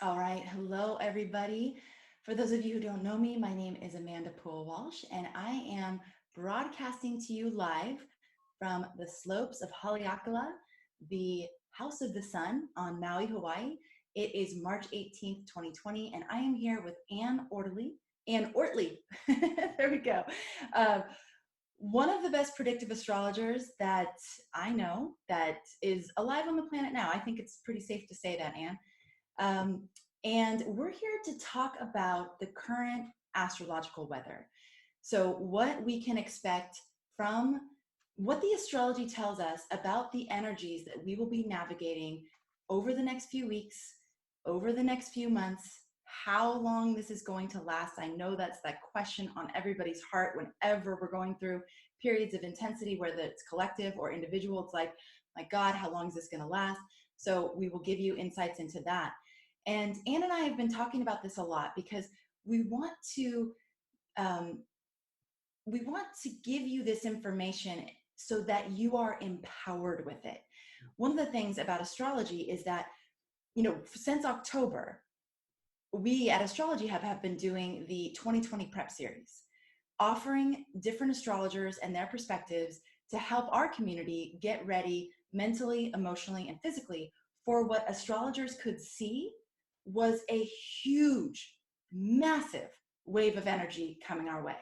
All right. Hello, everybody. For those of you who don't know me, my name is Pua Walsh, and I am broadcasting to you live from the slopes of Haleakala, the House of the Sun on Maui, Hawaii. It is March 18th, 2020, and I am here with Anne Ortelee. Anne Ortelee. There we go. One of the best predictive astrologers that I know that is alive on the planet now. I think it's pretty safe to say that, Anne. And we're here to talk about the current astrological weather. So what we can expect from what the astrology tells us about the energies that we will be navigating over the next few weeks, over the next few months, how long this is going to last. I know that's that question on everybody's heart whenever we're going through periods of intensity, whether it's collective or individual. It's like, my God, how long is this going to last? So we will give you insights into that. And Anne and I have been talking about this a lot because we want to give you this information so that you are empowered with it. One of the things about astrology is that, since October, we at Astrology Hub have been doing the 2020 prep series, offering different astrologers and their perspectives to help our community get ready mentally, emotionally, and physically for what astrologers could see was a huge, massive wave of energy coming our way.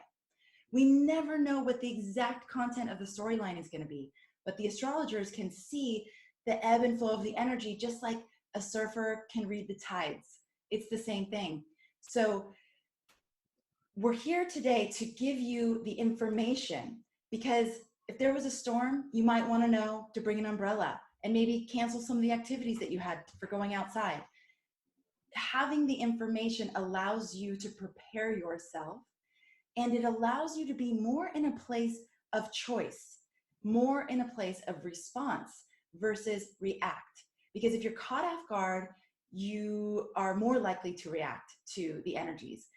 We never know what the exact content of the storyline is going to be, but the astrologers can see the ebb and flow of the energy just like a surfer can read the tides. It's the same thing. So we're here today to give you the information, because if there was a storm, you might want to know to bring an umbrella and maybe cancel some of the activities that you had for going outside. Having the information allows you to prepare yourself, and it allows you to be more in a place of choice, more in a place of response versus react. Because if you're caught off guard, you are more likely to react to the energies.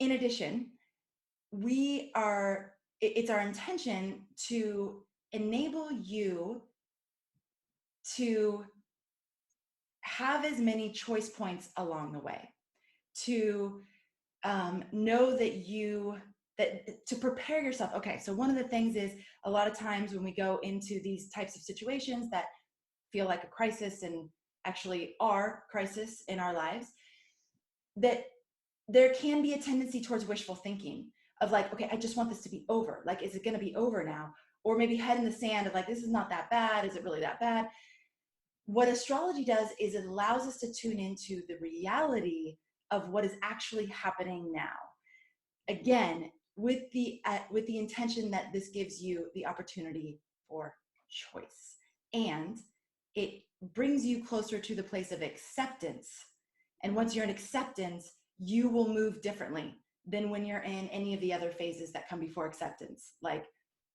In addition, it's our intention to enable you to have as many choice points along the way, to know that to prepare yourself. Okay, so one of the things is a lot of times when we go into these types of situations that feel like a crisis and actually are crisis in our lives, that there can be a tendency towards wishful thinking of like, okay, I just want this to be over. Like, is it going to be over now? Or maybe head in the sand of like, this is not that bad. Is it really that bad? What astrology does is it allows us to tune into the reality of what is actually happening now. Again, with the intention that this gives you the opportunity for choice, and it brings you closer to the place of acceptance. And once you're in acceptance, you will move differently than when you're in any of the other phases that come before acceptance, like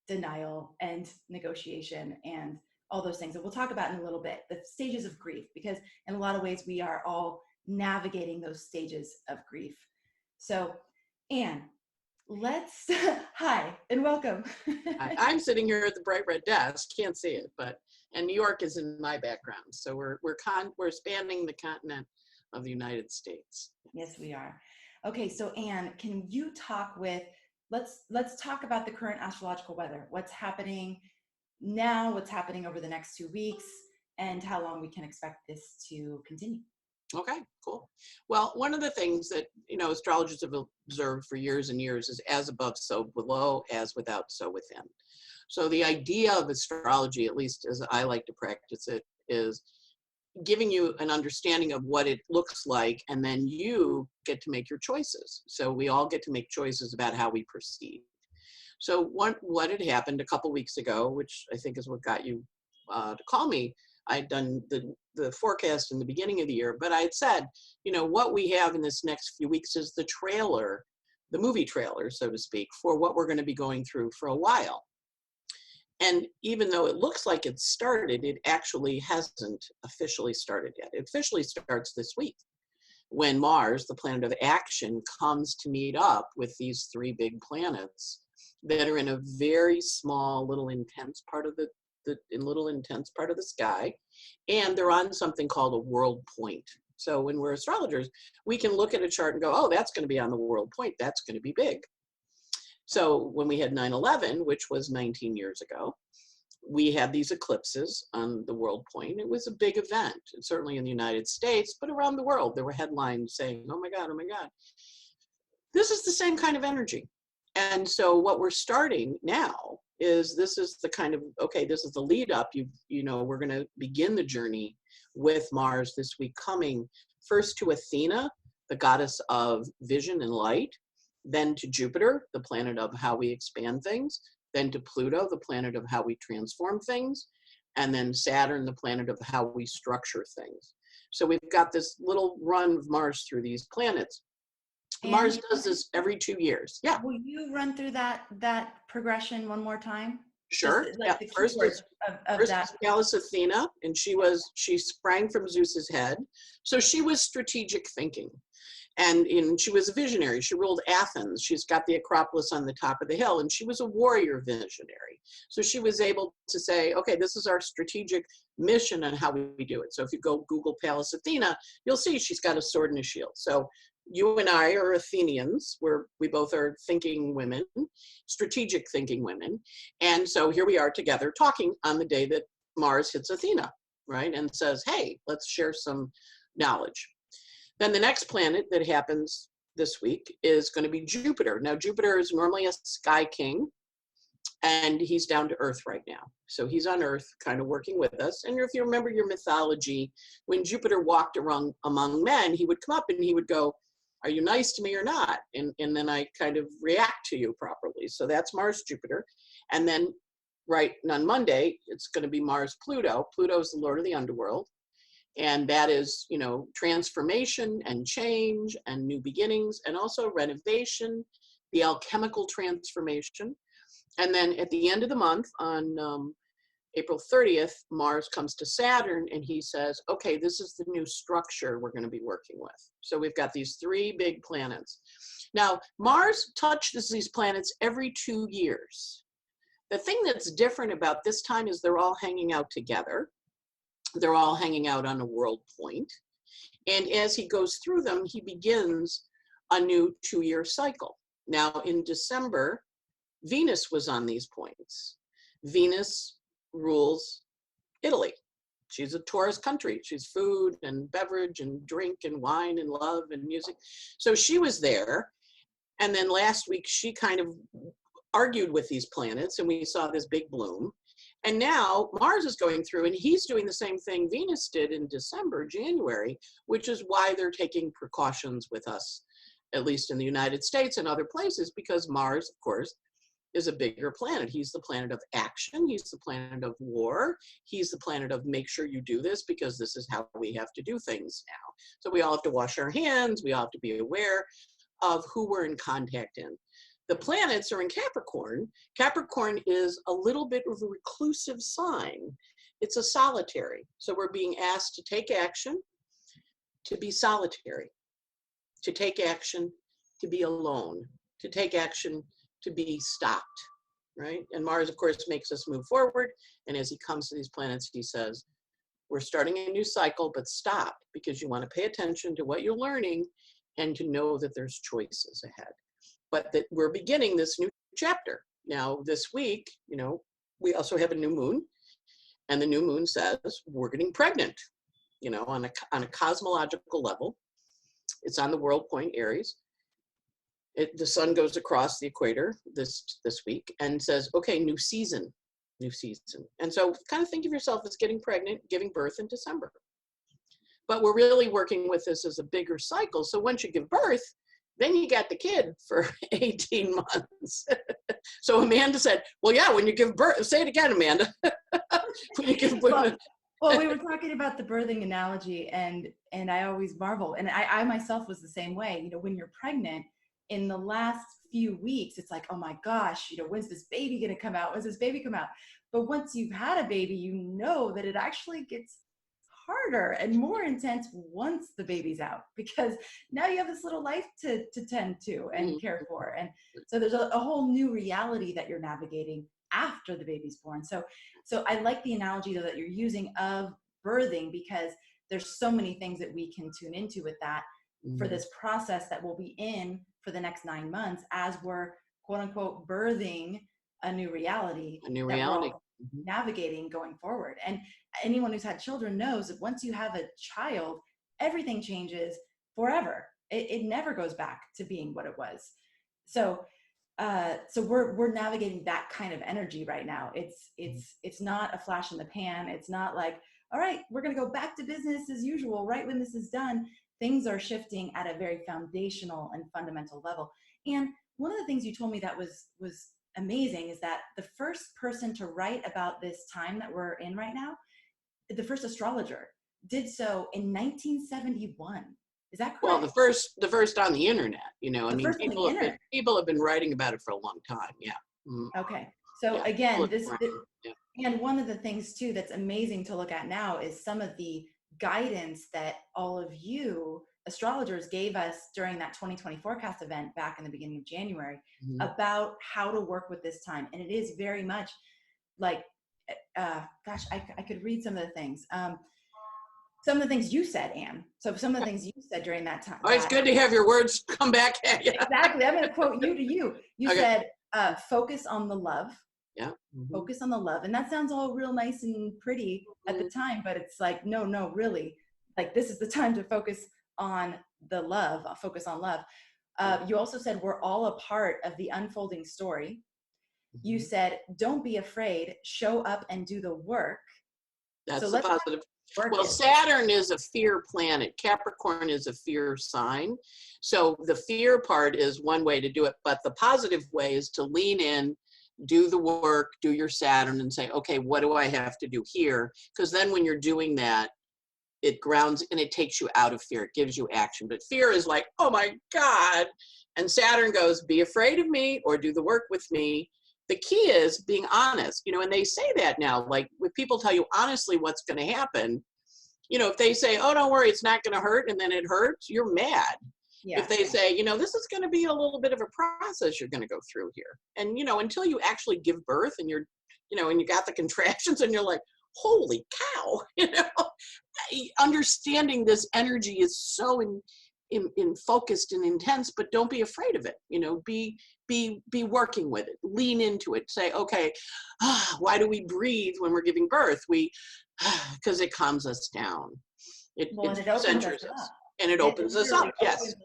denial and negotiation and all those things that we'll talk about in a little bit, the stages of grief, because in a lot of ways we are all navigating those stages of grief. So, Anne, let's, hi and welcome. I'm sitting here at the bright red desk, can't see it, and New York is in my background. So we're spanning the continent of the United States. Yes, we are. Okay, so Anne, can you talk let's talk about the current astrological weather. What's happening now, what's happening over the next 2 weeks, and how long we can expect this to continue. Okay, cool. Well, one of the things that, astrologers have observed for years and years is as above, so below, as without, so within. So the idea of astrology, at least as I like to practice it, is giving you an understanding of what it looks like, and then you get to make your choices. So we all get to make choices about how we perceive. So what had happened a couple weeks ago, which I think is what got you to call me, I'd done the forecast in the beginning of the year, but I had said, what we have in this next few weeks is the trailer, the movie trailer, so to speak, for what we're going to be going through for a while. And even though it looks like it's started, it actually hasn't officially started yet. It officially starts this week when Mars, the planet of action, comes to meet up with these three big planets that are in a very small, little intense part of the sky. and they're on something called a world point. So when we're astrologers, we can look at a chart and go, oh, that's going to be on the world point. That's going to be big. So when we had 9/11, which was 19 years ago, we had these eclipses on the world point. It was a big event, certainly in the United States, but around the world, there were headlines saying, oh my God, oh my God. This is the same kind of energy. And so what we're starting now is this is the kind of, okay, this is the lead up. We're going to begin the journey with Mars this week, coming first to Athena, the goddess of vision and light, then to Jupiter, the planet of how we expand things, then to Pluto, the planet of how we transform things, and then Saturn, the planet of how we structure things. So we've got this little run of Mars through these planets. And Mars does this every 2 years. Yeah. Will you run through that progression one more time? Sure. Just, like, yeah. the First keywords is of that. Pallas Athena, and she sprang from Zeus's head. So she was strategic thinking. And she was a visionary. She ruled Athens. She's got the Acropolis on the top of the hill, and she was a warrior visionary. So she was able to say, okay, this is our strategic mission and how we do it. So if you go Google Pallas Athena, you'll see she's got a sword and a shield. So you and I are Athenians. We both are thinking women, strategic thinking women. And so here we are together talking on the day that Mars hits Athena, right? And says, hey, let's share some knowledge. Then the next planet that happens this week is going to be Jupiter. Now, Jupiter is normally a sky king, and he's down to Earth right now. So he's on Earth kind of working with us. And if you remember your mythology, when Jupiter walked around among men, he would come up and he would go, are you nice to me or not? And then I kind of react to you properly. So that's Mars, Jupiter. And then right on Monday, it's going to be Mars, Pluto. Pluto is the Lord of the underworld. And that is, transformation and change and new beginnings, and also renovation, the alchemical transformation. And then at the end of the month, on April 30th, Mars comes to Saturn and he says, okay, this is the new structure we're going to be working with. So we've got these 3 big planets. Now, Mars touches these planets every 2 years. The thing that's different about this time is they're all hanging out together. They're all hanging out on a world point. And as he goes through them, he begins a new 2-year cycle. Now, in December, Venus was on these points. Venus rules Italy. She's a tourist country. She's food and beverage and drink and wine and love and music. So she was there. And then last week, she kind of argued with these planets, and we saw this big bloom. And now Mars is going through, and he's doing the same thing Venus did in December, January, which is why they're taking precautions with us, at least in the United States and other places, because Mars, of course, is a bigger planet. He's the planet of action. He's the planet of war. He's the planet of make sure you do this because this is how we have to do things now. So we all have to wash our hands. We all have to be aware of who we're in contact in. The planets are in Capricorn. Capricorn is a little bit of a reclusive sign. It's a solitary. So we're being asked to take action, to be solitary, to take action, to be alone, to take action, to be stopped, right? And Mars, of course, makes us move forward. And as he comes to these planets, he says, we're starting a new cycle, but stop, because you want to pay attention to what you're learning and to know that there's choices ahead. But that we're beginning this new chapter. Now, this week, we also have a new moon, and the new moon says we're getting pregnant, on a cosmological level. It's on the world point Aries. The sun goes across the equator this week and says, okay, new season. And so kind of think of yourself as getting pregnant, giving birth in December. But we're really working with this as a bigger cycle. So once you give birth, then you got the kid for 18 months. So Amanda said, well, yeah, when you give birth, say it again, Amanda. When you give birth. Well, we were talking about the birthing analogy, and I always marvel. And I myself was the same way. When you're pregnant, in the last few weeks, it's like, oh my gosh, when's this baby going to come out? When's this baby come out? But once you've had a baby, you know that it actually gets harder and more intense once the baby's out, because now you have this little life to tend to and care for. And so there's a whole new reality that you're navigating after the baby's born. So I like the analogy though that you're using of birthing, because there's so many things that we can tune into with that for this process that we'll be in for the next 9 months as we're quote unquote birthing a new reality that we're all navigating going forward. And anyone who's had children knows that once you have a child, everything changes forever. It never goes back to being what it was. So we're navigating that kind of energy right now. It's not a flash in the pan. It's not like, all right, we're going to go back to business as usual right when this is done. Things are shifting at a very foundational and fundamental level. And one of the things you told me that was amazing is that the first person to write about this time that we're in right now, the first astrologer, did so in 1971. Is that correct? Well, the first on the internet, you know, I mean, people have been writing about it for a long time. Yeah. Okay. So again, and one of the things too that's amazing to look at now is some of the guidance that all of you astrologers gave us during that 2020 forecast event back in the beginning of January about how to work with this time. And it is very much like, gosh, I could read some of the things. Some of the things you said, Anne. So some of the things you said during that time. Oh, it's good to have your words come back at you. Exactly. I'm going to quote you to you. You said, focus on the love. Yeah. Focus on the love. And that sounds all real nice and pretty at the time, but it's like, no, really. Like, this is the time to focus on the love, focus on love. You also said, we're all a part of the unfolding story. You said, don't be afraid, show up and do the work. That's the positive. Well, Saturn is a fear planet. Capricorn is a fear sign. So the fear part is one way to do it, but the positive way is to lean in, do the work, do your Saturn, and say, okay, what do I have to do here? Because then when you're doing that, it grounds and it takes you out of fear. It gives you action. But fear is like, oh my God. And Saturn goes, be afraid of me or do the work with me. The key is being honest, you know, and they say that now, like when people tell you honestly what's going to happen, you know, if they say, oh, don't worry, it's not going to hurt, and then it hurts, you're mad. Yeah. If they say, you know, this is going to be a little bit of a process you're going to go through here. And, you know, until you actually give birth and you're, you know, and you got the contractions and you're like, holy cow, you know, understanding this energy is so in focused and intense, but don't be afraid of it. You know, be working with it, lean into it, say, okay, why do we breathe when we're giving birth? Because it calms us down. It centers us. And it opens us up. Yes.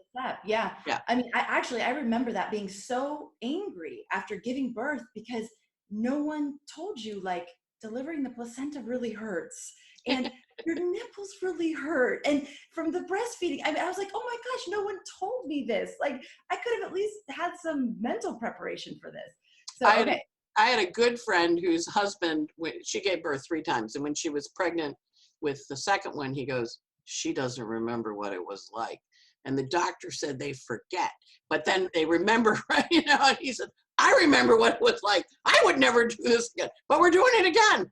Yeah. I mean, I remember that being so angry after giving birth because no one told you, like, delivering the placenta really hurts and your nipples really hurt. And from the breastfeeding, I was like, oh my gosh, no one told me this. Like, I could have at least had some mental preparation for this. So, I had a good friend whose husband, she gave birth 3 times. And when she was pregnant with the second one, he goes, she doesn't remember what it was like. And the doctor said they forget, but then they remember, right? You know, and he said, I remember what it was like. I would never do this again, but we're doing it again.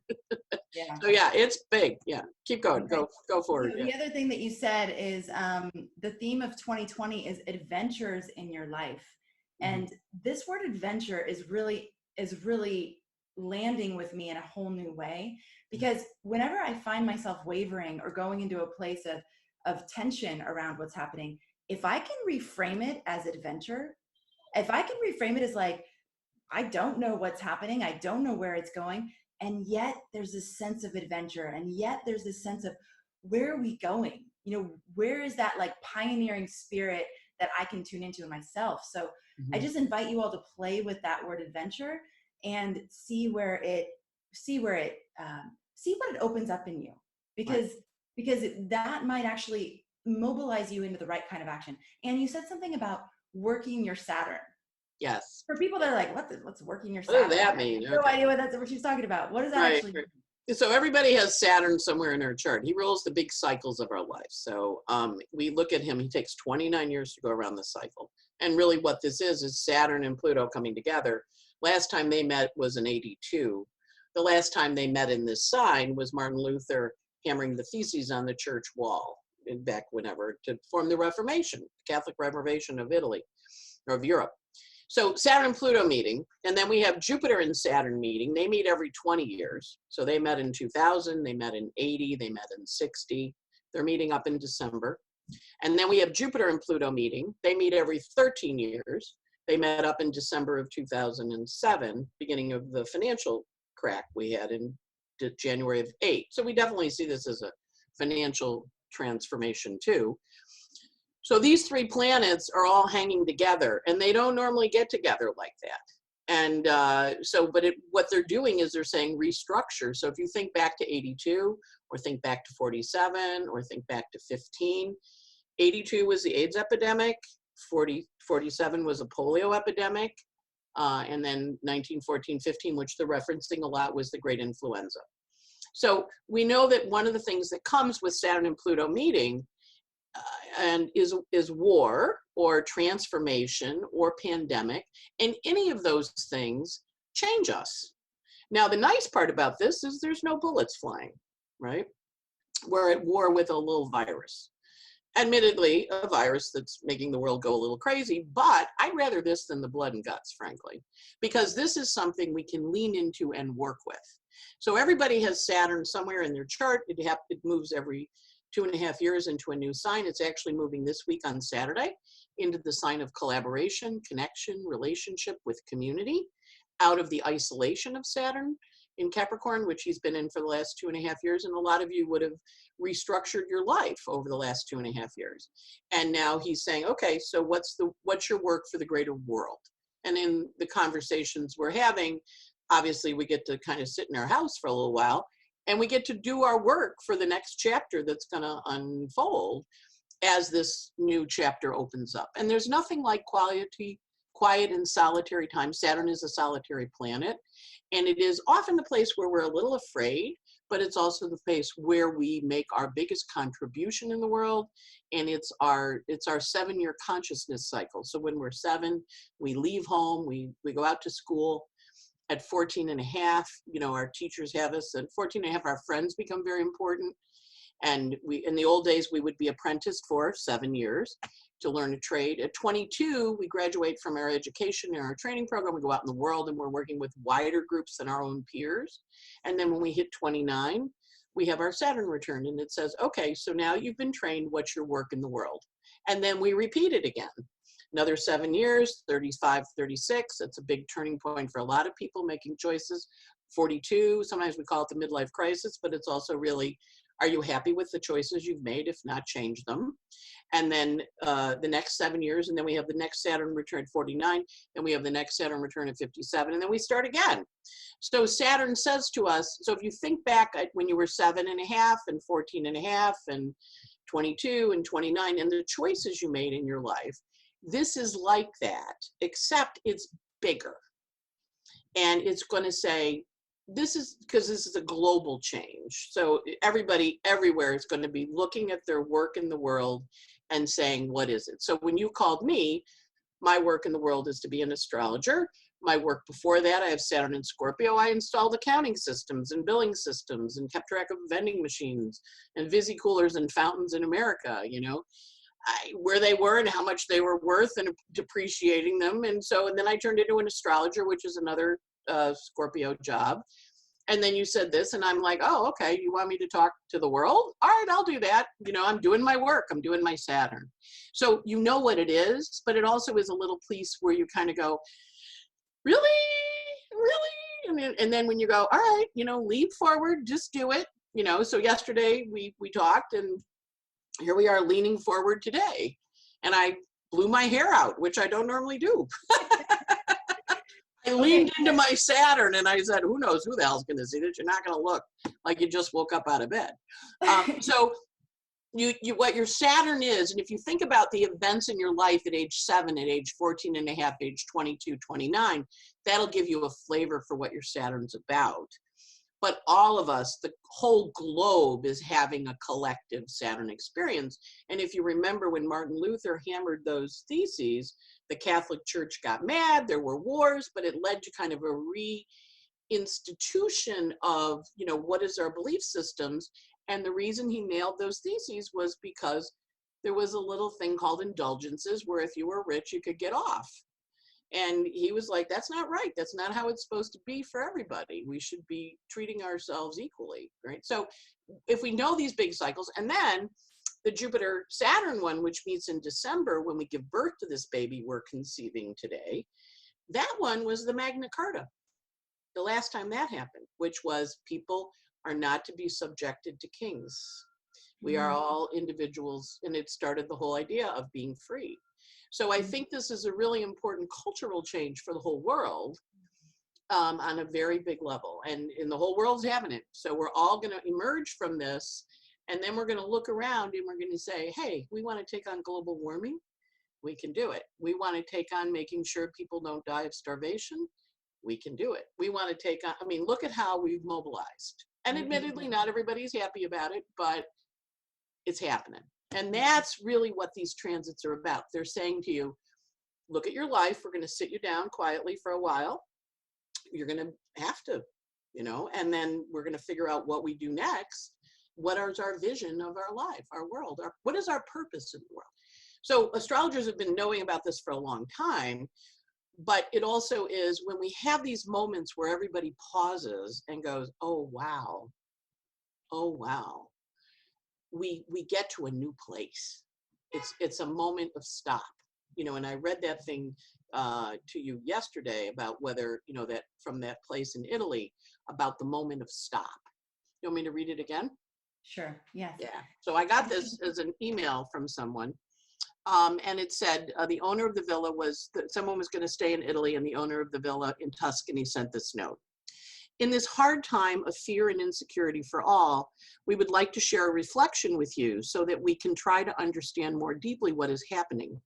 Yeah. So yeah, it's big. Yeah. Keep going. Okay. Go forward. So the other thing that you said is the theme of 2020 is adventures in your life. And this word adventure is really landing with me in a whole new way, because whenever I find myself wavering or going into a place of tension around what's happening, if I can reframe it as adventure, if I can reframe it as like, I don't know what's happening, I don't know where it's going, and yet there's this sense of adventure, and yet there's this sense of, where are we going? You know, where is that like pioneering spirit that I can tune into in myself? So I just invite you all to play with that word adventure and see what it opens up in you, because that might actually mobilize you into the right kind of action. And you said something about working your Saturn. Yes. For people that are like, what's working your Saturn? What does that mean? No idea what she's talking about. What does that actually mean? So everybody has Saturn somewhere in their chart. He rules the big cycles of our life. So we look at him, he takes 29 years to go around the cycle. And really what this is Saturn and Pluto coming together. Last time they met was in 82. The last time they met in this sign was Martin Luther hammering the theses on the church wall back whenever to form the Reformation, the Catholic Reformation of Italy, or of Europe. So Saturn and Pluto meeting, and then we have Jupiter and Saturn meeting. They meet every 20 years. So they met in 2000, they met in 80, they met in 60. They're meeting up in December. And then we have Jupiter and Pluto meeting. They meet every 13 years. They met up in December of 2007, beginning of the financial crack we had in January of 8. So we definitely see this as a financial transformation too. So these three planets are all hanging together, and they don't normally get together like that. And what they're doing is they're saying restructure. So if you think back to 82, or think back to 47, or think back to 15, 82 was the AIDS epidemic, 47 was a polio epidemic, and then 1914, 15, which they're referencing a lot, was the Great Influenza. So we know that one of the things that comes with Saturn and Pluto meeting and is war or transformation or pandemic, and any of those things change us. Now, the nice part about this is there's no bullets flying, right? We're at war with a little virus. Admittedly, a virus that's making the world go a little crazy, but I'd rather this than the blood and guts, frankly, because this is something we can lean into and work with. So everybody has Saturn somewhere in their chart. It moves every 2.5 years into a new sign. It's actually moving this week on Saturday into the sign of collaboration, connection, relationship with community, out of the isolation of Saturn in Capricorn, which he's been in for the last 2.5 years. And a lot of you would have restructured your life over the last 2.5 years. And now he's saying, okay, so what's your work for the greater world? And in the conversations we're having, obviously we get to kind of sit in our house for a little while, and we get to do our work for the next chapter that's going to unfold as this new chapter opens up. And there's nothing like quiet and solitary time. Saturn is a solitary planet, and it is often the place where we're a little afraid, but it's also the place where we make our biggest contribution in the world. And it's our 7-year consciousness cycle. So when we're 7, we leave home, we go out to school. At 14 and a half, our teachers have us. At 14 and a half, our friends become very important. And in the old days, we would be apprenticed for 7 years to learn a trade. At 22, we graduate from our education and our training program. We go out in the world and we're working with wider groups than our own peers. And then when we hit 29, we have our Saturn return, and it says, okay, so now you've been trained, what's your work in the world? And then we repeat it again. Another 7 years, 35, 36. That's a big turning point for a lot of people making choices. 42, sometimes we call it the midlife crisis, but it's also really, are you happy with the choices you've made? If not, change them. And then the next 7 years, and then we have the next Saturn return at 49, then we have the next Saturn return at 57, and then we start again. So Saturn says to us, so if you think back at when you were 7 and a half and 14 and a half and 22 and 29, and the choices you made in your life, this is like that, except it's bigger. And it's going to say, because this is a global change. So everybody everywhere is going to be looking at their work in the world and saying, what is it? So when you called me, my work in the world is to be an astrologer. My work before that, I have Saturn in Scorpio. I installed accounting systems and billing systems and kept track of vending machines and Visi coolers and fountains in America, where they were and how much they were worth and depreciating them. And then I turned into an astrologer, which is another Scorpio job. And then you said this, and I'm like, oh, okay, you want me to talk to the world? All right, I'll do that. I'm doing my work. I'm doing my Saturn. So you know what it is, but it also is a little piece where you kind of go, really? Really? And then when you go, all right, leap forward, just do it. So yesterday we talked, and here we are leaning forward today. And I blew my hair out, which I don't normally do. I leaned into my Saturn and I said, who knows who the hell's going to see this? You're not going to look like you just woke up out of bed. So what your Saturn is, and if you think about the events in your life at age 7, at age 14 and a half, age 22, 29, that'll give you a flavor for what your Saturn's about. But all of us, the whole globe, is having a collective Saturn experience. And if you remember when Martin Luther hammered those theses, the Catholic Church got mad, there were wars, but it led to kind of a reinstitution of, what is our belief systems. And the reason he nailed those theses was because there was a little thing called indulgences, where if you were rich, you could get off. And he was like, that's not right. That's not how it's supposed to be for everybody. We should be treating ourselves equally, right? So if we know these big cycles, and then the Jupiter Saturn one, which meets in December when we give birth to this baby we're conceiving today, that one was the Magna Carta, the last time that happened, which was people are not to be subjected to kings. We are all individuals, and it started the whole idea of being free. So I think this is a really important cultural change for the whole world, on a very big level, and the whole world's having it. So we're all going to emerge from this, and then we're going to look around and we're going to say, hey, we want to take on global warming. We can do it. We want to take on making sure people don't die of starvation. We can do it. We want to take on, I mean, look at how we've mobilized. And admittedly, not everybody's happy about it, but it's happening. And that's really what these transits are about. They're saying to you, look at your life. We're going to sit you down quietly for a while. You're going to have to, you know, and then we're going to figure out what we do next. What is our vision of our life, our world? What is our purpose in the world? So astrologers have been knowing about this for a long time, but it also is when we have these moments where everybody pauses and goes, oh, wow. Oh, wow. We get to a new place. It's a moment of stop, you know, and I read that thing to you yesterday about whether, you know, that from that place in Italy about the moment of stop. You want me to read it again? Sure. Yes. Yeah. So I got this as an email from someone, and it said the owner of the villa someone was going to stay in Italy, and the owner of the villa in Tuscany sent this note. In this hard time of fear and insecurity for all, we would like to share a reflection with you so that we can try to understand more deeply what is happening.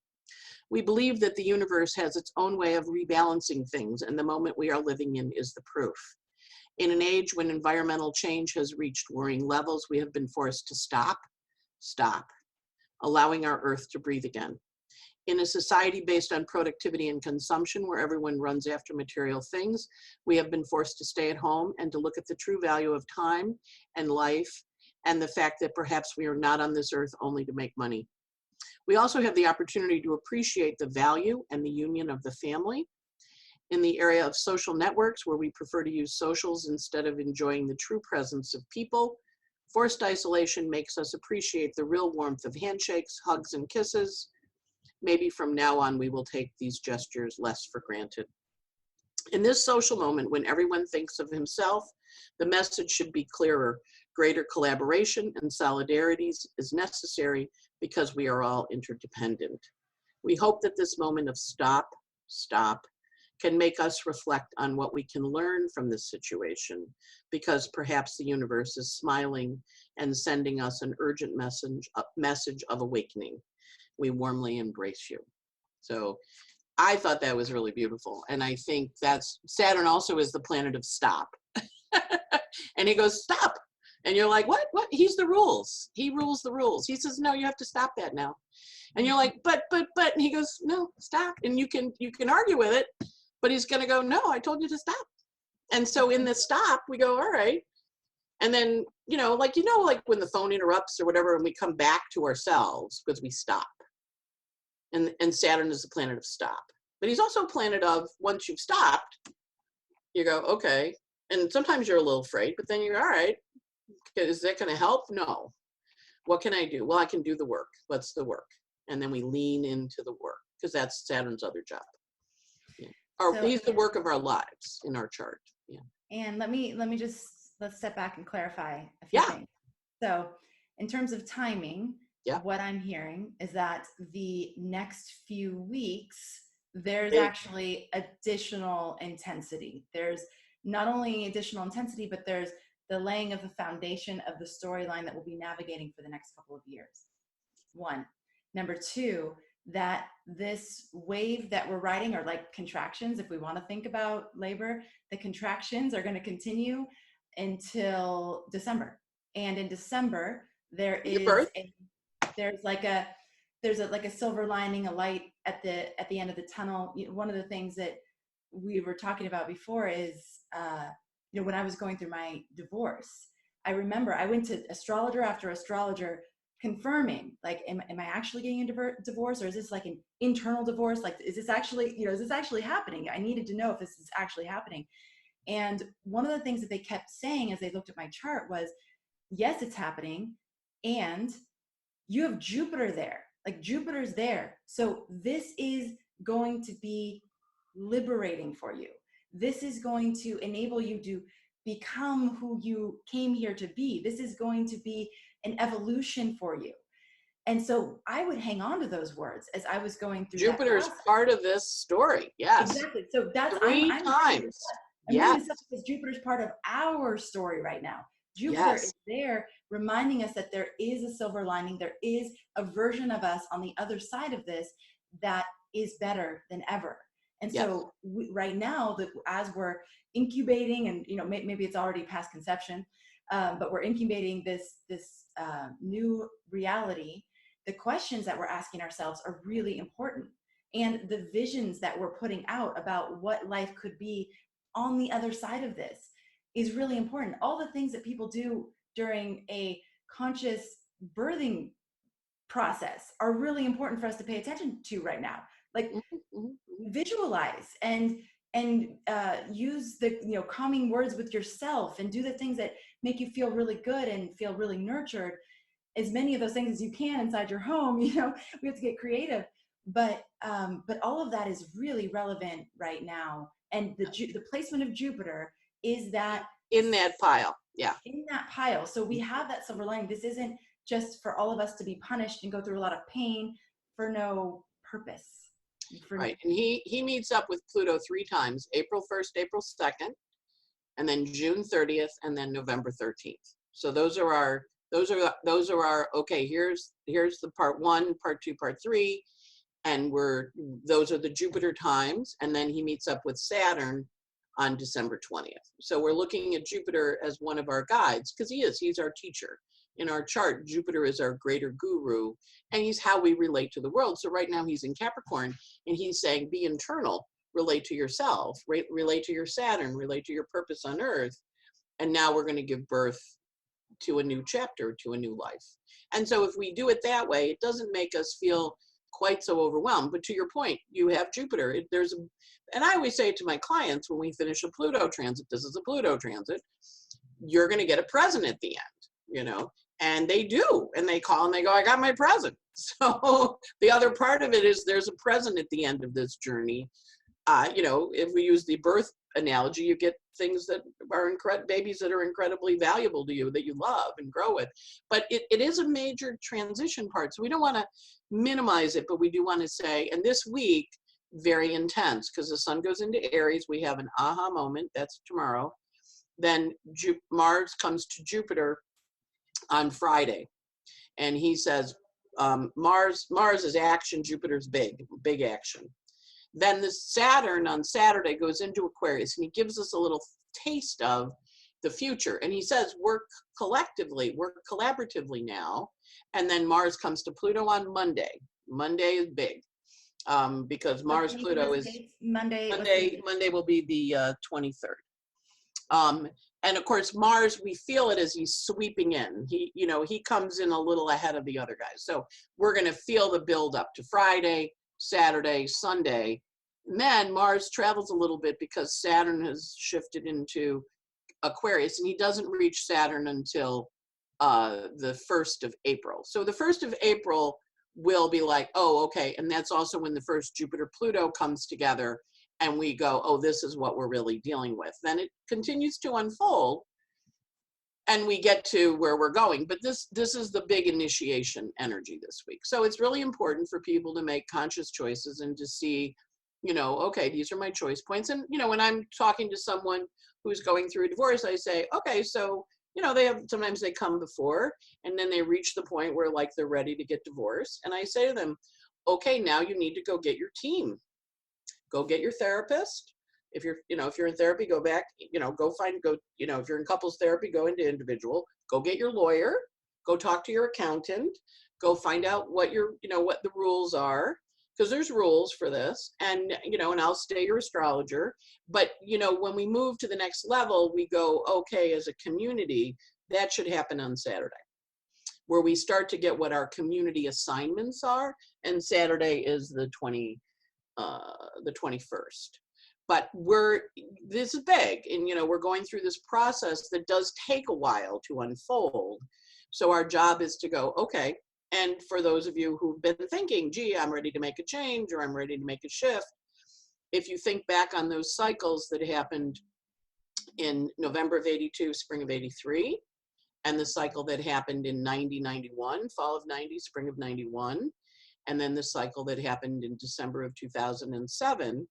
We believe that the universe has its own way of rebalancing things, and the moment we are living in is the proof. In an age when environmental change has reached worrying levels, we have been forced to stop, allowing our Earth to breathe again. In a society based on productivity and consumption, where everyone runs after material things, we have been forced to stay at home and to look at the true value of time and life, and the fact that perhaps we are not on this earth only to make money. We also have the opportunity to appreciate the value and the union of the family. In the area of social networks, where we prefer to use socials instead of enjoying the true presence of people, forced isolation makes us appreciate the real warmth of handshakes, hugs, and kisses. Maybe from now on, we will take these gestures less for granted. In this social moment, when everyone thinks of himself, the message should be clearer. Greater collaboration and solidarity is necessary because we are all interdependent. We hope that this moment of stop, can make us reflect on what we can learn from this situation, because perhaps the universe is smiling and sending us an urgent message of awakening. We warmly embrace you. So I thought that was really beautiful. And I think that's, Saturn also is the planet of stop. And he goes, stop. And you're like, what? He's the rules. He rules the rules. He says, no, you have to stop that now. And you're like, but, and he goes, no, stop. And you can argue with it, but he's going to go, no, I told you to stop. And so in the stop, we go, all right. And then, like when the phone interrupts or whatever, and we come back to ourselves because we stop. And Saturn is the planet of stop. But he's also a planet of, once you've stopped, you go, okay. And sometimes you're a little afraid, but then you're all right. Is that going to help? No. What can I do? Well, I can do the work. What's the work? And then we lean into the work, because that's Saturn's other job. Yeah. He's the work of our lives in our chart. Yeah. And let's step back and clarify a few things. So in terms of timing, what I'm hearing is that the next few weeks, there's actually additional intensity. There's not only additional intensity, but there's the laying of the foundation of the storyline that we'll be navigating for the next couple of years. One. Number two, that this wave that we're riding are like contractions. If we want to think about labor, the contractions are going to continue until December. And in December, there's like a silver lining, a light at the end of the tunnel. One of the things that we were talking about before is, when I was going through my divorce, I remember I went to astrologer after astrologer confirming, like, am I actually getting a divorce, or is this like an internal divorce? Like, is this actually, is this actually happening? I needed to know if this is actually happening. And one of the things that they kept saying as they looked at my chart was, yes, it's happening. And you have Jupiter there, like Jupiter's there. So this is going to be liberating for you. This is going to enable you to become who you came here to be. This is going to be an evolution for you. And so I would hang on to those words as I was going through Jupiter is that process. part of this story. Yes. Exactly. So that's, I'm times. I'm yes. bringing this up because Jupiter's part of our story right now. Jupiter is there reminding us that there is a silver lining. There is a version of us on the other side of this that is better than ever. And so right now, as we're incubating, and maybe it's already past conception, but we're incubating this new reality. The questions that we're asking ourselves are really important, and the visions that we're putting out about what life could be on the other side of this is really important. All the things that people do during a conscious birthing process are really important for us to pay attention to right now. Like, visualize and use the calming words with yourself, and do the things that make you feel really good and feel really nurtured. As many of those things as you can inside your home. We have to get creative, but all of that is really relevant right now. And the placement of Jupiter is that in that pile. Yeah. In that pile. So we have that silver lining. This isn't just for all of us to be punished and go through a lot of pain for no purpose. Right. And he meets up with Pluto 3 times: April 1st, April 2nd, and then June 30th, and then November 13th. So those are our okay, here's the part 1, part 2, part 3, and those are the Jupiter times. And then he meets up with Saturn on December 20th. So we're looking at Jupiter as one of our guides, because he's our teacher. In our chart, Jupiter is our greater guru, and he's how we relate to the world. So right now he's in Capricorn, and he's saying, be internal, relate to yourself, relate to your Saturn, relate to your purpose on Earth. And now we're going to give birth to a new chapter, to a new life. And so if we do it that way, it doesn't make us feel quite so overwhelmed. But to your point, you have Jupiter. And I always say to my clients, when we finish a Pluto transit, this is a Pluto transit, you're going to get a present at the end, and they do. And they call and they go, I got my present. So the other part of it is there's a present at the end of this journey. If we use the birth analogy, you get things that are babies that are incredibly valuable to you, that you love and grow with. But it is a major transition part. So we don't want to minimize it, but we do want to say, and this week, very intense, because the sun goes into Aries. We have an aha moment. That's tomorrow. Then Mars comes to Jupiter on Friday. And he says, Mars is action, Jupiter's big action. Then the Saturn on Saturday goes into Aquarius, and he gives us a little taste of the future. And he says, work collaboratively now. And then Mars comes to Pluto on Monday. Monday is big, because Mars Pluto is Monday will be the 23rd. And of course, Mars, we feel it as he's sweeping in. He comes in a little ahead of the other guys. So we're going to feel the build up to Friday, Saturday, Sunday. And then Mars travels a little bit because Saturn has shifted into Aquarius, and he doesn't reach Saturn until the 1st of April. So the 1st of April will be like, oh, okay. And that's also when the first Jupiter-Pluto comes together, and we go, oh, this is what we're really dealing with. Then it continues to unfold, and we get to where we're going. But this is the big initiation energy this week. So it's really important for people to make conscious choices and to see, okay, these are my choice points. And, when I'm talking to someone who's going through a divorce, I say, okay, so, sometimes they come before, and then they reach the point where like they're ready to get divorced. And I say to them, okay, now you need to go get your team. Go get your therapist. If you're in therapy, go back, if you're in couples therapy, go into individual, go get your lawyer, go talk to your accountant, go find out what what the rules are, because there's rules for this, and, and I'll stay your astrologer. But, when we move to the next level, we go, okay, as a community, that should happen on Saturday. where we start to get what our community assignments are. And Saturday is the 21st. But this is big, and we're going through this process that does take a while to unfold. So our job is to go, okay, and for those of you who've been thinking, gee, I'm ready to make a change, or I'm ready to make a shift, if you think back on those cycles that happened in November of 82, spring of 83, and the cycle that happened in 90, 91, fall of 90, spring of 91, and then the cycle that happened in December of 2007,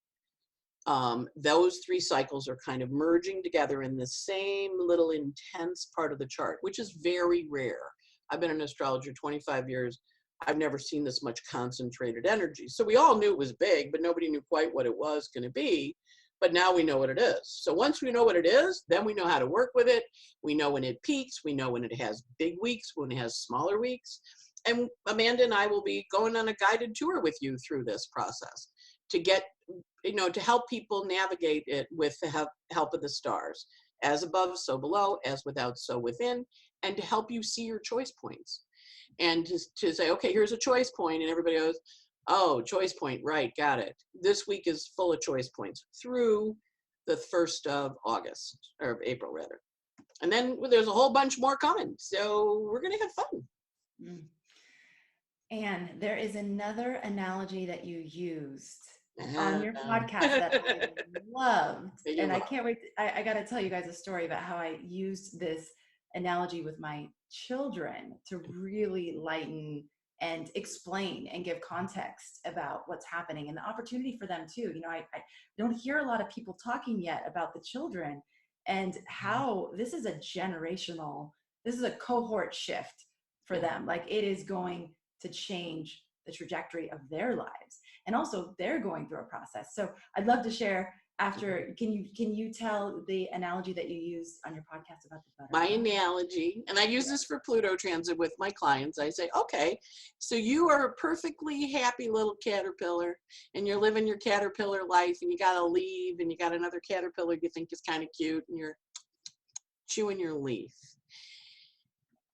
those three cycles are kind of merging together in the same little intense part of the chart, which is very rare. I've been an astrologer 25 years. I've never seen this much concentrated energy. So we all knew it was big, but nobody knew quite what it was going to be. But now we know what it is. So once we know what it is, then we know how to work with it. We know when it peaks. We know when it has big weeks, when it has smaller weeks. And Amanda and I will be going on a guided tour with you through this process to get, to help people navigate it with the help of the stars. As above, so below, as without, so within, and to help you see your choice points. And to say, okay, here's a choice point, and everybody goes, oh, choice point, right, got it. This week is full of choice points through the 1st of August, or April rather. And then there's a whole bunch more coming. So we're going to have fun. Mm. And there is another analogy that you used on your podcast that I loved. And I can't wait. I got to tell you guys a story about how I used this analogy with my children to really lighten and explain and give context about what's happening and the opportunity for them too. I don't hear a lot of people talking yet about the children and how this is a cohort shift for them. Like, it is going to change the trajectory of their lives, and also they're going through a process. So I'd love to share after. Can you tell the analogy that you used on your podcast about the butterfly? My analogy, and I use this for Pluto transit with my clients. I say, okay, so you are a perfectly happy little caterpillar, and you're living your caterpillar life, and you got to leave, and you got another caterpillar you think is kind of cute, and you're chewing your leaf.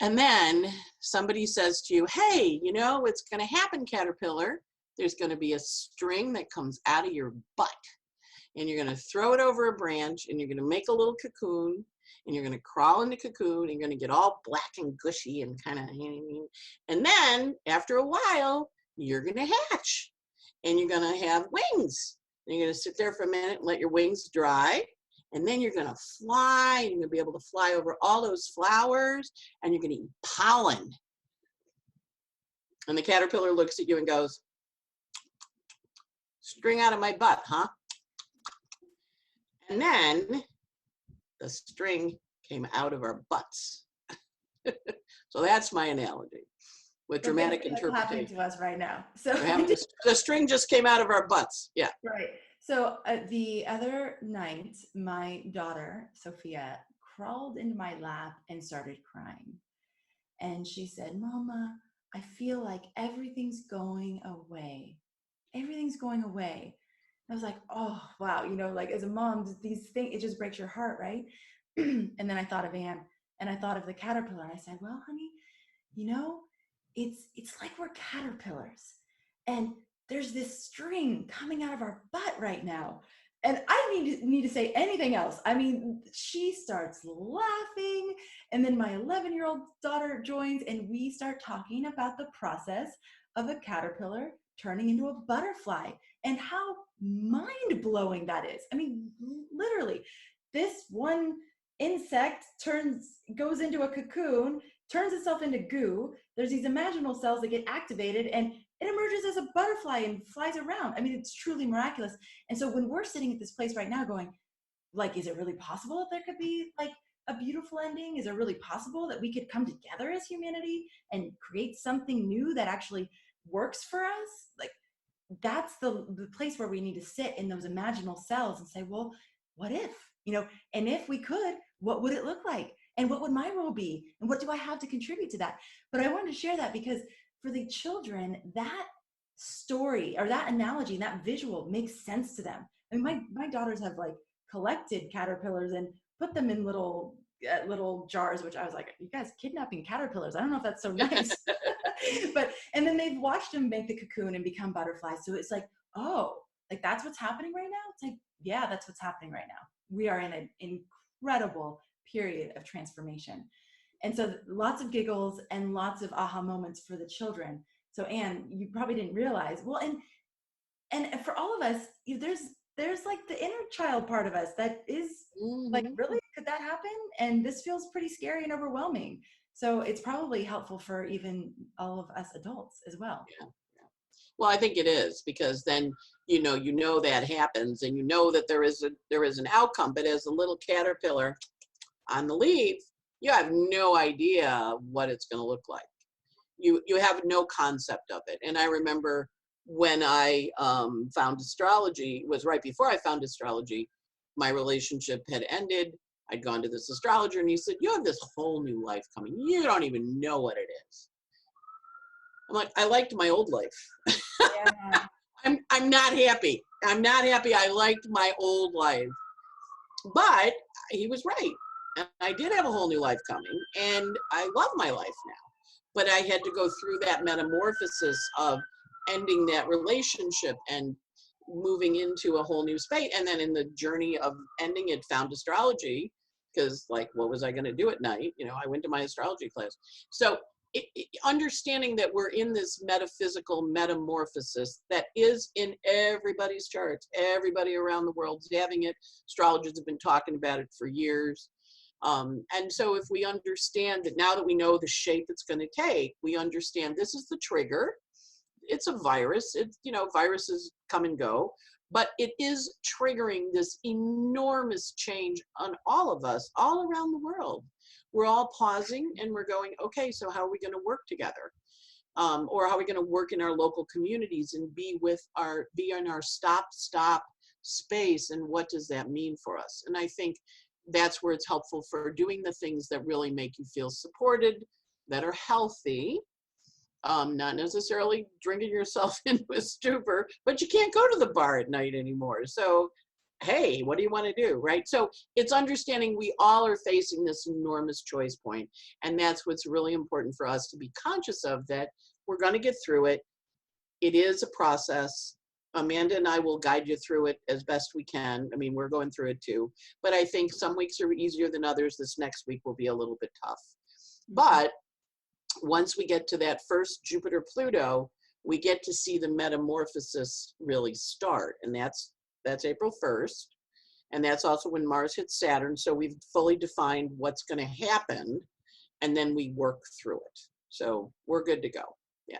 And then somebody says to you, hey, what's going to happen, caterpillar? There's going to be a string that comes out of your butt, and you're going to throw it over a branch, and you're going to make a little cocoon, and you're going to crawl in the cocoon, and you're going to get all black and gushy and kind of, and then after a while, you're going to hatch, and you're going to have wings. And you're going to sit there for a minute and let your wings dry. And then you're going to fly, and you're going to be able to fly over all those flowers, and you're going to eat pollen. And the caterpillar looks at you and goes, string out of my butt, huh? And then the string came out of our butts. So that's my analogy with dramatic interpretation. What's happening to us right now? So the string just came out of our butts. Yeah. Right. So the other night, my daughter, Sophia, crawled into my lap and started crying. And she said, Mama, I feel like everything's going away. Everything's going away. I was like, oh, wow. Like, as a mom, these things, it just breaks your heart, right? And then I thought of Anne, and I thought of the caterpillar. And I said, well, honey, it's like we're caterpillars. And there's this string coming out of our butt right now. And I didn't need to say anything else. I mean, she starts laughing, and then my 11-year-old daughter joins, and we start talking about the process of a caterpillar turning into a butterfly and how mind-blowing that is. I mean, literally, this one insect goes into a cocoon, turns itself into goo. There's these imaginal cells that get activated, and it emerges as a butterfly and flies around. I mean, it's truly miraculous. And so when we're sitting at this place right now going, like, is it really possible that there could be like a beautiful ending? Is it really possible that we could come together as humanity and create something new that actually works for us? Like, that's the place where we need to sit in those imaginal cells and say, well, what if, and if we could, what would it look like? And what would my role be? And what do I have to contribute to that? But I wanted to share that because for the children, that story or that analogy, that visual makes sense to them. I mean, my daughters have like collected caterpillars and put them in little little jars, which I was like, you guys kidnapping caterpillars. I don't know if that's so nice. But, and then they've watched them make the cocoon and become butterflies. So it's like, oh, like that's what's happening right now. It's like, yeah, that's what's happening right now. We are in an incredible period of transformation. And so lots of giggles and lots of aha moments for the children. So Anne, you probably didn't realize, well, and for all of us, there's like the inner child part of us that is like, really, could that happen? And this feels pretty scary and overwhelming. So it's probably helpful for even all of us adults as well. Yeah. Well, I think it is, because then you know that happens, and you know that there is an outcome. But as a little caterpillar on the leaf, you have no idea what it's going to look like. You have no concept of it. And I remember when I found astrology, it was right before I found astrology. My relationship had ended. I'd gone to this astrologer, and he said, "You have this whole new life coming. You don't even know what it is." I'm like, I liked my old life. Yeah. I'm not happy. I'm not happy. I liked my old life. But he was right. And I did have a whole new life coming, and I love my life now. But I had to go through that metamorphosis of ending that relationship and moving into a whole new space. And then in the journey of ending it, found astrology, because like, what was I going to do at night? I went to my astrology class. So understanding that we're in this metaphysical metamorphosis that is in everybody's charts, everybody around the world is having it. Astrologers have been talking about it for years. And so if we understand that, now that we know the shape it's going to take, we understand this is the trigger. It's a virus. Viruses come and go, but it is triggering this enormous change on all of us, all around the world. We're all pausing and we're going, okay, so how are we going to work together? Or how are we going to work in our local communities and be in our stop space? And what does that mean for us? And I think that's where it's helpful for doing the things that really make you feel supported, that are healthy, not necessarily drinking yourself into a stupor, but you can't go to the bar at night anymore. So, hey, what do you want to do, right? So it's understanding we all are facing this enormous choice point, and that's what's really important for us to be conscious of, that we're going to get through it. It is a process. Amanda and I will guide you through it as best we can. I mean, we're going through it too, but I think some weeks are easier than others. This next week will be a little bit tough. But once we get to that first Jupiter-Pluto, we get to see the metamorphosis really start, and that's April 1st. And that's also when Mars hits Saturn. So we've fully defined what's going to happen, and then we work through it. So we're good to go. Yeah.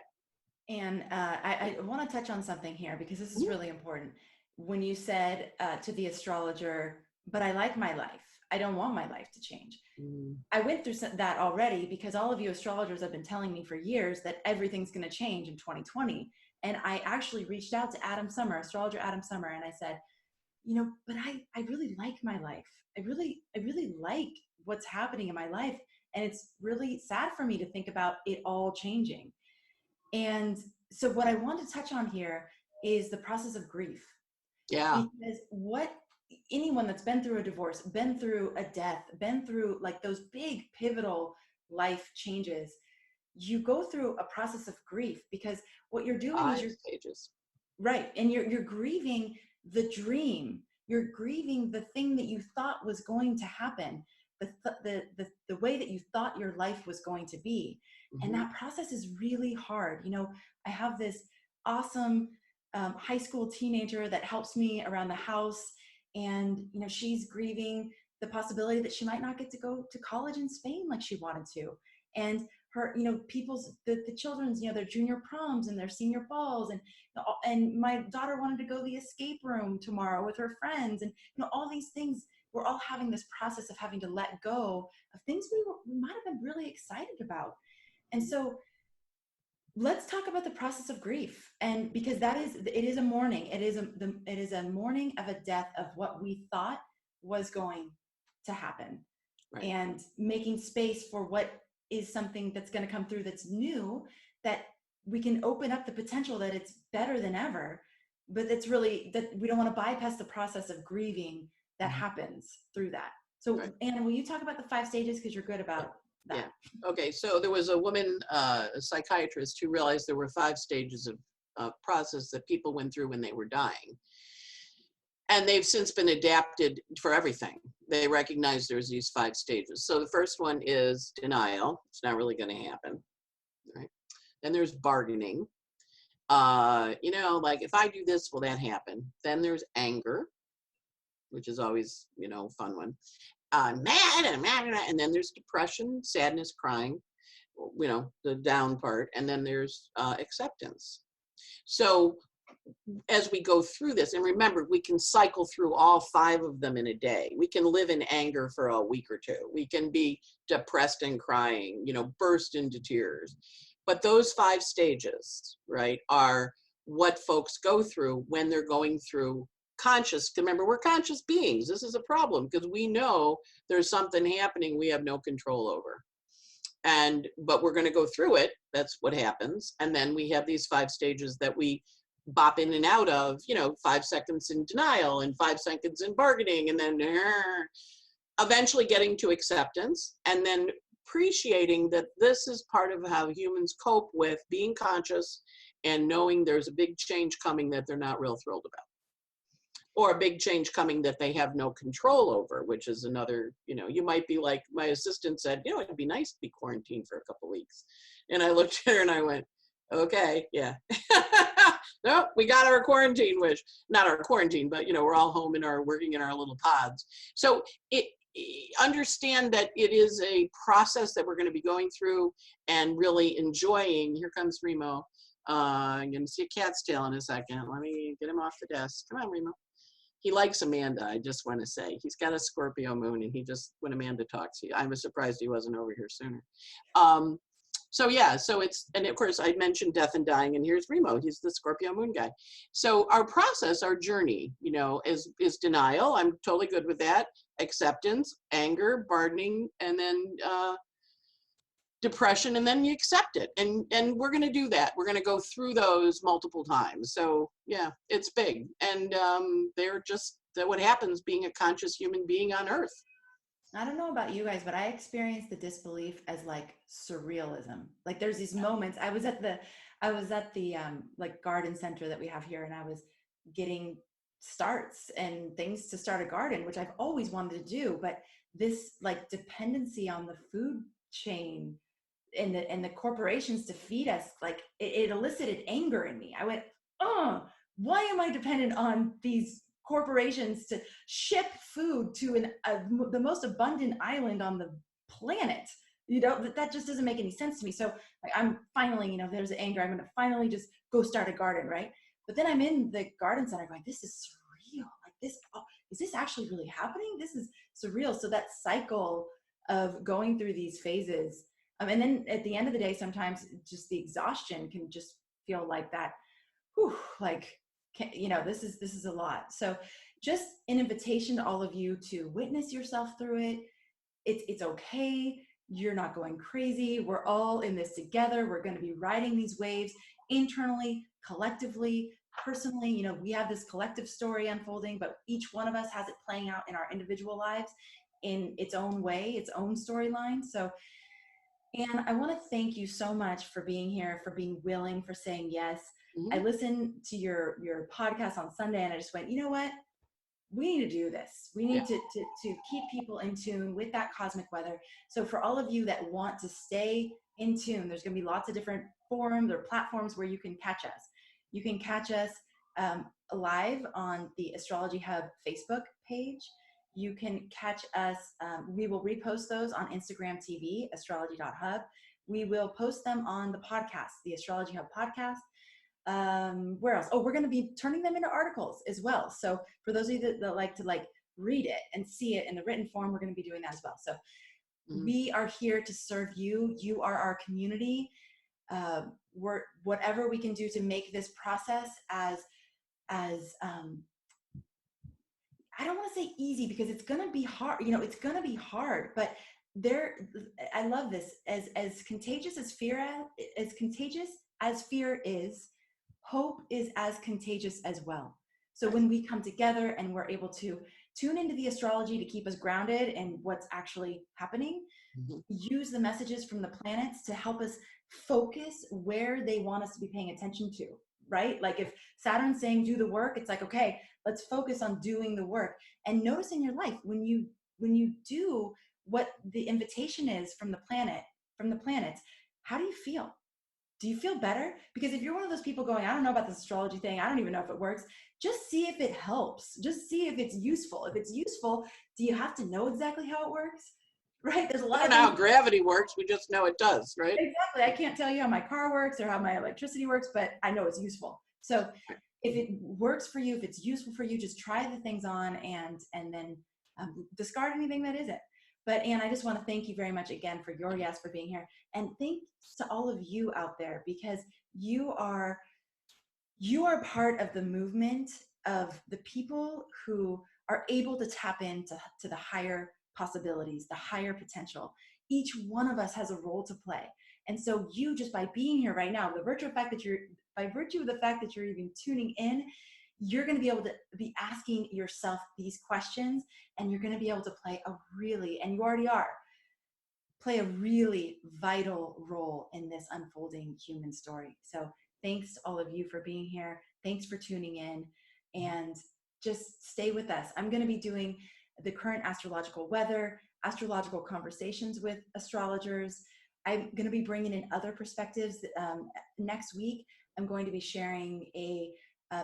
And I want to touch on something here, because this is really important. When you said to the astrologer, but I like my life, I don't want my life to change. I went through that already, because all of you astrologers have been telling me for years that everything's going to change in 2020. And I actually reached out to astrologer Adam Summer, and I said, but I really like my life. I really like what's happening in my life. And it's really sad for me to think about it all changing. And so what I want to touch on here is the process of grief. Yeah. Because anyone that's been through a divorce, been through a death, been through like those big pivotal life changes, you go through a process of grief, because what you're doing is stages. Right. And you're grieving the dream. You're grieving the thing that you thought was going to happen, the way that you thought your life was going to be. And that process is really hard. I have this awesome high school teenager that helps me around the house. And, she's grieving the possibility that she might not get to go to college in Spain like she wanted to. And her, the children's, their junior proms and their senior balls. And my daughter wanted to go to the escape room tomorrow with her friends. And, all these things, we're all having this process of having to let go of things we might have been really excited about. And so let's talk about the process of grief. And because it is a mourning. It is a mourning of a death of what we thought was going to happen. Right. And making space for what is something that's going to come through that's new, that we can open up the potential that it's better than ever. But it's really that we don't want to bypass the process of grieving that happens through that. So Right. Anna, will you talk about the 5 stages, because you're good about that? Yeah. Okay. So there was a woman, a psychiatrist, who realized there were 5 stages of process that people went through when they were dying. And they've since been adapted for everything. They recognize there's these 5 stages. So the first one is denial. It's not really going to happen. Right. Then there's bargaining. Like, if I do this, will that happen? Then there's anger, which is always, fun one. Mad and then there's depression, sadness, crying, the down part. And then there's acceptance. So as we go through this, and remember, we can cycle through all 5 of them in a day. We can live in anger for a week or 2. We can be depressed and crying, burst into tears. But those 5 stages, right, are what folks go through when they're going through conscious. Remember, we're conscious beings. This is a problem because we know there's something happening we have no control over. But we're going to go through it. That's what happens. And then we have these 5 stages that we bop in and out of, 5 seconds in denial and 5 seconds in bargaining, and then eventually getting to acceptance, and then appreciating that this is part of how humans cope with being conscious and knowing there's a big change coming that they're not real thrilled about, or a big change coming that they have no control over, which is another, you might be like, my assistant said, it'd be nice to be quarantined for a couple of weeks. And I looked at her and I went, okay, yeah. No, we got our quarantine wish. Not our quarantine, but we're all home working in our little pods. So understand that it is a process that we're going to be going through and really enjoying. Here comes Remo. I'm going to see a cat's tail in a second. Let me get him off the desk. Come on, Remo. He likes Amanda, I just want to say. He's got a Scorpio moon, and when Amanda talks, I was surprised he wasn't over here sooner. So and of course I mentioned death and dying, and here's Remo, he's the Scorpio moon guy. So our process, our journey, is denial. I'm totally good with that. Acceptance, anger, bargaining, and then depression, and then you accept it. And we're going to do that. We're going to go through those multiple times. So yeah, it's big. And they're just what happens being a conscious human being on Earth. I don't know about you guys, but I experienced the disbelief as like surrealism. Like there's these moments. I was at the like garden center that we have here, and I was getting starts and things to start a garden, which I've always wanted to do. But this like dependency on the food chain and the corporations to feed us, like it elicited anger in me. I went, oh, why am I dependent on these corporations to ship food to the most abundant island on the planet? That just doesn't make any sense to me. So like, I'm finally, there's anger. I'm going to finally just go start a garden, right? But then I'm in the garden center going, this is surreal. Like this, is this actually really happening? This is surreal. So that cycle of going through these phases, and then at the end of the day, sometimes just the exhaustion can just feel like that. Whew, like, this is a lot. So just an invitation to all of you to witness yourself through it. It's okay. You're not going crazy. We're all in this together. We're going to be riding these waves internally, collectively, personally. We have this collective story unfolding, but each one of us has it playing out in our individual lives in its own way, its own storyline. So, Anne, I want to thank you so much for being here, for being willing, for saying yes. Mm-hmm. I listened to your podcast on Sunday, and I just went, you know what? We need to do this. We need to keep people in tune with that cosmic weather. So for all of you that want to stay in tune, there's going to be lots of different forums or platforms where you can catch us. You can catch us live on the Astrology Hub Facebook page. You can catch us. We will repost those on Instagram TV, astrology.hub. We will post them on the podcast, the Astrology Hub podcast. Where else? Oh, we're going to be turning them into articles as well. So for those of you that like to read it and see it in the written form, we're going to be doing that as well. So we are here to serve you. You are our community. We're whatever we can do to make this process as I don't want to say easy, because it's going to be hard. It's going to be hard, but I love this. As contagious as fear is, hope is as contagious as well. So when we come together and we're able to tune into the astrology to keep us grounded in what's actually happening. Mhm. Use the messages from the planets to help us focus where they want us to be paying attention to, right? Like if Saturn's saying do the work, it's like, okay, let's focus on doing the work. And notice in your life when you do what the invitation is from the planets, how do you feel? Do you feel better? Because if you're one of those people going, I don't know about this astrology thing, I don't even know if it works, just see if it helps. Just see if it's useful. If it's useful, do you have to know exactly how it works? Right? There's a I lot don't of know things. how gravity works. We just know it does, right? Exactly. I can't tell you how my car works or how my electricity works, but I know it's useful. So if it works for you, if it's useful for you, just try the things on and then discard anything that isn't. But Anne, I just want to thank you very much again for your yes for being here, and thanks to all of you out there, because you are part of the movement of the people who are able to tap into the higher possibilities, the higher potential. Each one of us has a role to play. And so you, just by being here right now, by virtue of the fact that you're even tuning in, you're going to be able to be asking yourself these questions, and you're going to be able to play and you already are, play a really vital role in this unfolding human story. So thanks to all of you for being here. Thanks for tuning in, and just stay with us. I'm going to be doing the current astrological weather, astrological conversations with astrologers. I'm going to be bringing in other perspectives. Next week, I'm going to be sharing a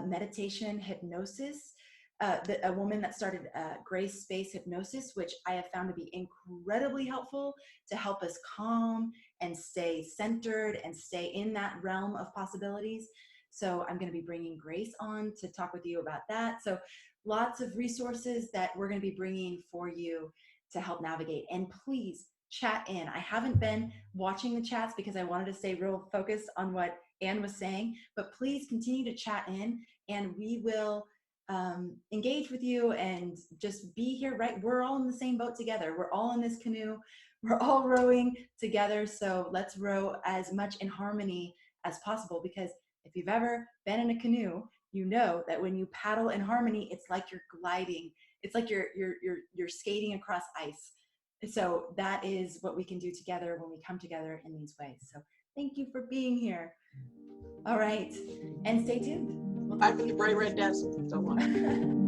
meditation hypnosis. A woman that started Grace Space Hypnosis, which I have found to be incredibly helpful to help us calm and stay centered and stay in that realm of possibilities. So I'm going to be bringing Grace on to talk with you about that. So lots of resources that we're going to be bringing for you to help navigate. And please chat in. I haven't been watching the chats because I wanted to stay real focused on what Anne was saying, but please continue to chat in, and we will engage with you and just be here, right? We're all in the same boat together. We're all in this canoe. We're all rowing together. So let's row as much in harmony as possible, because if you've ever been in a canoe, you know that when you paddle in harmony, it's like you're gliding. It's like you're skating across ice. So that is what we can do together when we come together in these ways. So thank you for being here. All right. And stay tuned. Bye from the bright red desert. So long.